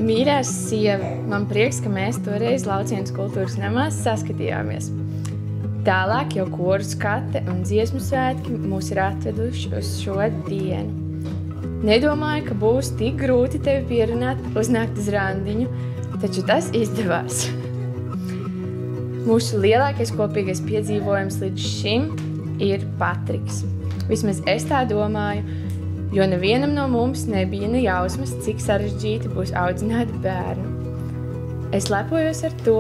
Mīļā sieva, man prieks, ka mēs toreiz Laucienas kultūras namās saskatījāmies. Tālāk jau koru skate un dziesmu svētki mūs ir atveduši uz šo dienu. Nedomāju, ka būs tik grūti tevi pierunāt uznākt uz randiņu, taču tas izdevās. Mūsu lielākais kopīgais piedzīvojums līdz šim ir Patriks. Vismaz es tā domāju, jo nevienam no mums nebija ne jausmas, cik sarežģīti būs audzināt bērnu. Es lepojos ar to,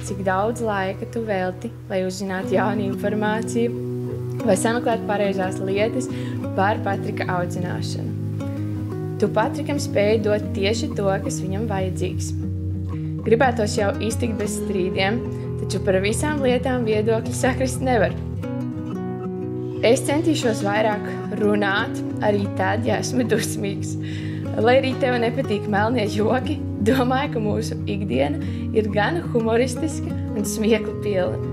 cik daudz laika tu velti, lai uzzinātu jaunu informāciju vai sameklētu pareizās lietas par Patrika audzināšanu. Tu Patrikam spēji dot tieši to, kas viņam vajadzīgs. Gribētos jau iztikt bez strīdiem, taču par visām lietām viedokļi sakrist nevar. Es centīšos vairāk runāt, arī tad, ja esmu dusmīgs. Lai arī tev nepatīk melnie joki, domāju, ka mūsu ikdiena ir gan humoristiska un smiekla pilna.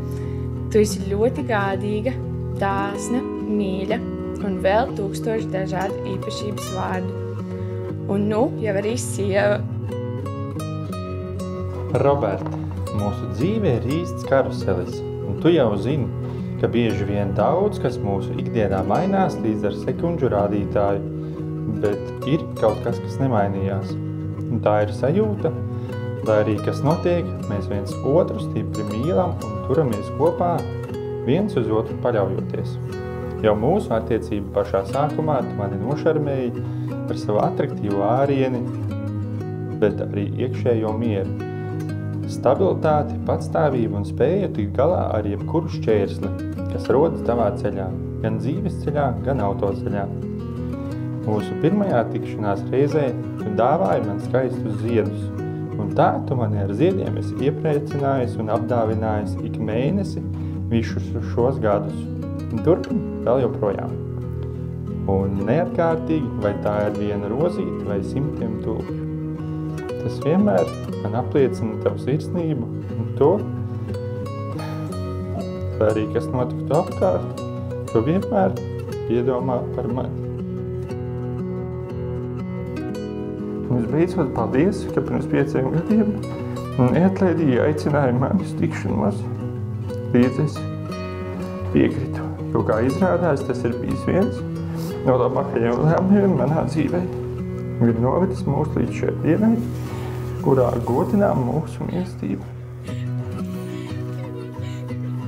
Tu esi ļoti gādīga, dāsna, mīļa un vēl 1000 dažādu īpašības vārdu. Un nu jau arī sieva. Roberta, mūsu dzīve ir īsts karuselis, un tu jau zini, ka bieži vien daudz, kas mūsu ikdienā mainās līdz ar sekundžu rādītāju, bet ir kaut kas nemainījās. Un tā ir sajūta, lai arī kas notiek, mēs viens otru stipri mīlam un turamies kopā, viens uz otru paļaujoties. Jau mūsu attiecību pašā sākumā tu mani nošarmēji ar savu atraktīvu ārieni, bet arī iekšējo mieru. Stabilitāti, patstāvību un spēju tikt galā ar jebkuru šķērsli, kas rodas tavā ceļā, gan dzīves ceļā, gan autoceļā. Mūsu pirmajā tikšanās reizē tu dāvāji man skaistus ziedus, un tā tu mani ar ziediem esi iepriecinājis un apdāvinājis ik mēnesi visus šos gadus, un turpin vēl joprojām. Un neatkārtīgi, vai tā ir viena rozīte vai 100 tulpju. Tas vienmēr man apliecina tavu sirsnību un to, lai arī kas notiktu apkārt, tu vienmēr piedomā par mani. Un visbeidzot, paldies, ka pirms 5 gadiem neatlaidīgi aicināja mani uz tikšanos. Līdz es piekritu, jo kā izrādās, tas ir bijis viens no labākajiem lēmumiem manā dzīvē. Ir novedis mūs līdz šai dienai, kurā godinām mūsu mīlestību.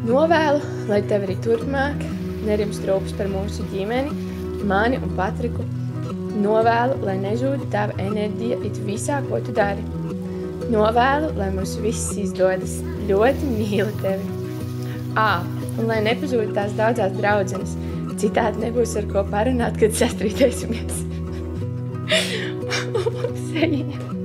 Novēlu, lai tev arī turpmāk nerimst rūpes par mūsu ģimeni, mani un Patriku. Novēlu, lai nežūda tava enerģija it visā, ko tu dari. Novēlu, lai mums viss izdodas. Ļoti mīlu tevi. Un lai nepazūd tās daudzās draudzenes. Citādi nebūs ar ko parunāt, kad sastrīdēsimies. Seja.